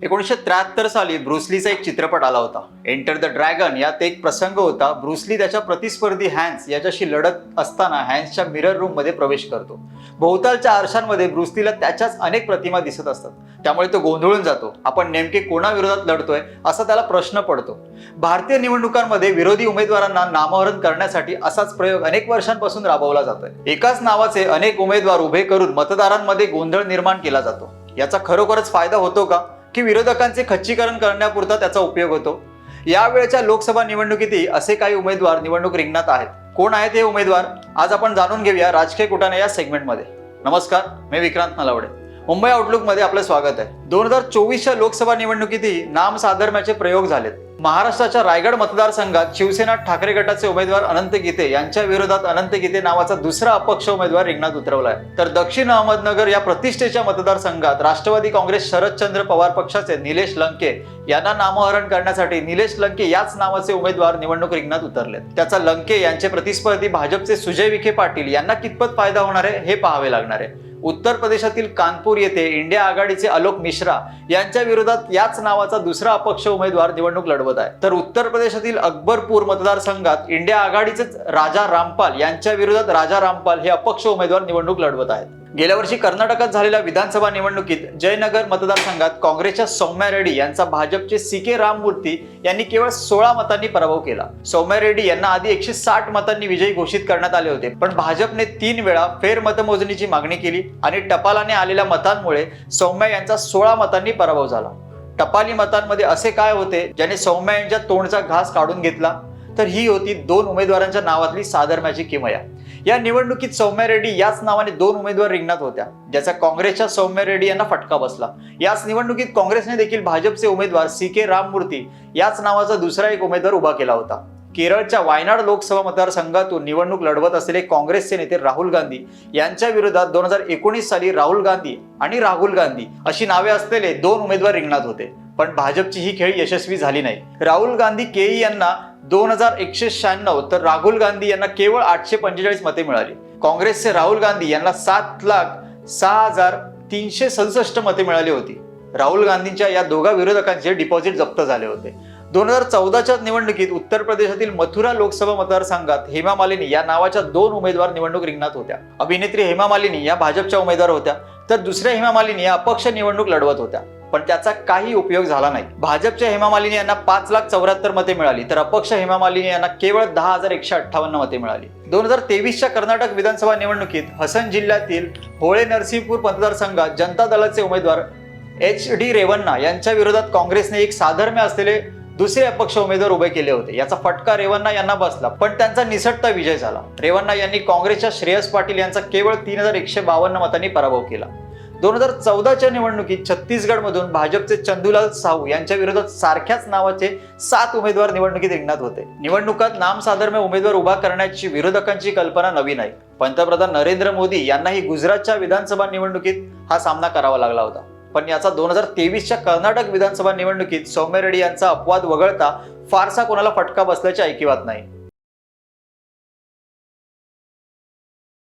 1973 साली ब्रुसलीचा एक चित्रपट आला होता, एंटर द ड्रॅगन. यात एक प्रसंग होता. ब्रुसली त्याच्या प्रतिस्पर्धी हॅन्स याच्याशी लढत असताना हॅन्सच्या मिरर रूम मध्ये प्रवेश करतो. भोवतालच्या आरशांमध्ये ब्रुसलीला त्याच्याच अनेक प्रतिमा दिसत असतात. त्यामुळे तो गोंधळून जातो. आपण नेमके कोणाविरोधात लढतोय असा त्याला प्रश्न पडतो. भारतीय निवडणुकांमध्ये विरोधी उमेदवारांना नामहरण करण्यासाठी असाच प्रयोग अनेक वर्षांपासून राबवला जातोय. एकाच नावाचे अनेक उमेदवार उभे करून मतदारांमध्ये गोंधळ निर्माण केला जातो. याचा खरोखरच फायदा होतो का, की विरोधकांचे खच्चीकरण करण्यापुरता त्याचा उपयोग होतो? यावेळच्या लोकसभा निवडणुकीतही असे काही उमेदवार निवडणूक रिंगणात आहेत. कोण आहेत हे उमेदवार, आज आपण जाणून घेऊया राजकीय कुटाणे या सेगमेंटमध्ये. नमस्कार, मी विक्रांत नलावडे. मुंबई आउटलुक मध्ये आपलं स्वागत आहे. 2024च्या लोकसभा निवडणुकीतही नाम साधर्म्याचे प्रयोग झालेत. महाराष्ट्राच्या रायगड मतदारसंघात शिवसेना ठाकरे गटाचे उमेदवार अनंत गीते यांच्या विरोधात अनंत गीते नावाचा दुसरा अपक्ष उमेदवार रिंगणात उतरवलाय. तर दक्षिण अहमदनगर या प्रतिष्ठेच्या मतदारसंघात राष्ट्रवादी काँग्रेस शरदचंद्र पवार पक्षाचे निलेश लंके यांना नामहरण करण्यासाठी निलेश लंके याच नावाचे उमेदवार निवडणूक रिंगणात उतरलेत. त्याचा लंके यांचे प्रतिस्पर्धी भाजपचे सुजय विखे पाटील यांना कितपत फायदा होणार आहे हे पाहावे लागणार आहे. उत्तर प्रदेशातील कानपूर येथे इंडिया आघाडीचे आलोक मिश्रा यांच्या विरोधात याच नावाचा दुसरा अपक्ष उमेदवार निवडणूक लढवत आहे. तर उत्तर प्रदेशातील अकबरपूर मतदारसंघात इंडिया आघाडीचेच राजा रामपाल यांच्या विरोधात राजा रामपाल हे अपक्ष उमेदवार निवडणूक लढवत आहेत. गेल्या वर्षी कर्नाटकात झालेल्या विधानसभा निवडणुकीत जयनगर मतदारसंघात काँग्रेसच्या सौम्या रेड्डी यांचा भाजपचे CK राममूर्ती यांनी केवळ 16 मतांनी पराभव केला. सौम्या रेड्डी यांना आधी 160 मतांनी विजयी घोषित करण्यात आले होते, पण भाजपने 3 वेळा फेर मतमोजणीची मागणी केली आणि टपालाने आलेल्या मतांमुळे सौम्या यांचा 16 मतांनी पराभव झाला. टपाली मतांमध्ये असे काय होते ज्याने सौम्या यांच्या तोंडचा घास काढून घेतला? तर ही होती 2 उमेदवारांच्या नावातली साधर्म्याची किमया. या निवडणुकीत सौम्या रेड्डी याच नावाने 2 उमेदवार रिंगणात होत्या, ज्याचा काँग्रेसच्या सौम्या रेड्डी यांना फटका बसला. याच निवडणुकीत काँग्रेसने देखील भाजपचे उमेदवार CK राममूर्ती याच नावाचा दुसरा एक उमेदवार उभा केला होता. केरळच्या वायनाड लोकसभा मतदारसंघातून निवडणूक लढवत असलेले काँग्रेसचे नेते राहुल गांधी यांच्या विरोधात 2019 साली राहुल गांधी आणि राहुल गांधी अशी नावे असलेले 2 उमेदवार रिंगणात होते, पण भाजपची ही खेळी यशस्वी झाली नाही. राहुल गांधी KE यांना 2196 तर राहुल गांधी यांना केवळ 845 मते मिळाली. काँग्रेसचे राहुल गांधी यांना 7,06,367 मते मिळाली होती. राहुल गांधींच्या या दोघा विरोधकांचे डिपॉझिट जप्त झाले होते. 2014च्या निवडणुकीत उत्तर प्रदेशातील मथुरा लोकसभा मतदारसंघात हेमा मालिनी या नावाच्या 2 उमेदवार निवडणूक रिंगणात होत्या. अभिनेत्री हेमा मालिनी या भाजपच्या उमेदवार होत्या, तर दुसऱ्या हेमा मालिनी या अपक्ष निवडणूक लढवत होत्या, पण त्याचा काही उपयोग झाला नाही. भाजपच्या हेमा मालिनी यांना 5,74,000 मते मिळाली, तर अपक्ष हेमा मालिनी यांना केवळ 10,158 मते मिळाली. 2023च्या कर्नाटक विधानसभा निवडणुकीत हसन जिल्ह्यातील होळे नरसिंहपूर मतदारसंघात जनता दलाचे उमेदवार HD रेवन्ना यांच्या विरोधात काँग्रेसने एक साधर्म्य असलेले दुसरे अपक्ष उमेदवार उभे केले होते. याचा फटका रेवन्ना यांना बसला, पण त्यांचा निसटता विजय झाला. रेवन्ना यांनी काँग्रेसच्या श्रेयस पाटील यांचा केवळ 3,152 मतांनी पराभव केला. 2014च्या निवडणुकीत छत्तीसगडमधून भाजपचे चंदूलाल साहू यांच्या विरोधात सारख्याच नावाचे 7 उमेदवार निवडणुकीत रिंगणात होते. निवडणुकात नामसाधर्म्य उमेदवार उभा करण्याची विरोधकांची कल्पना नवी नाही. पंतप्रधान नरेंद्र मोदी यांनाही गुजरातच्या विधानसभा निवडणुकीत हा सामना करावा लागला होता, पण याचा 2023च्या कर्नाटक विधानसभा निवडणुकीत सौम्या रेड्डी यांचा अपवाद वगळता फारसा कोणाला फटका बसल्याचे ऐकिवात नाही.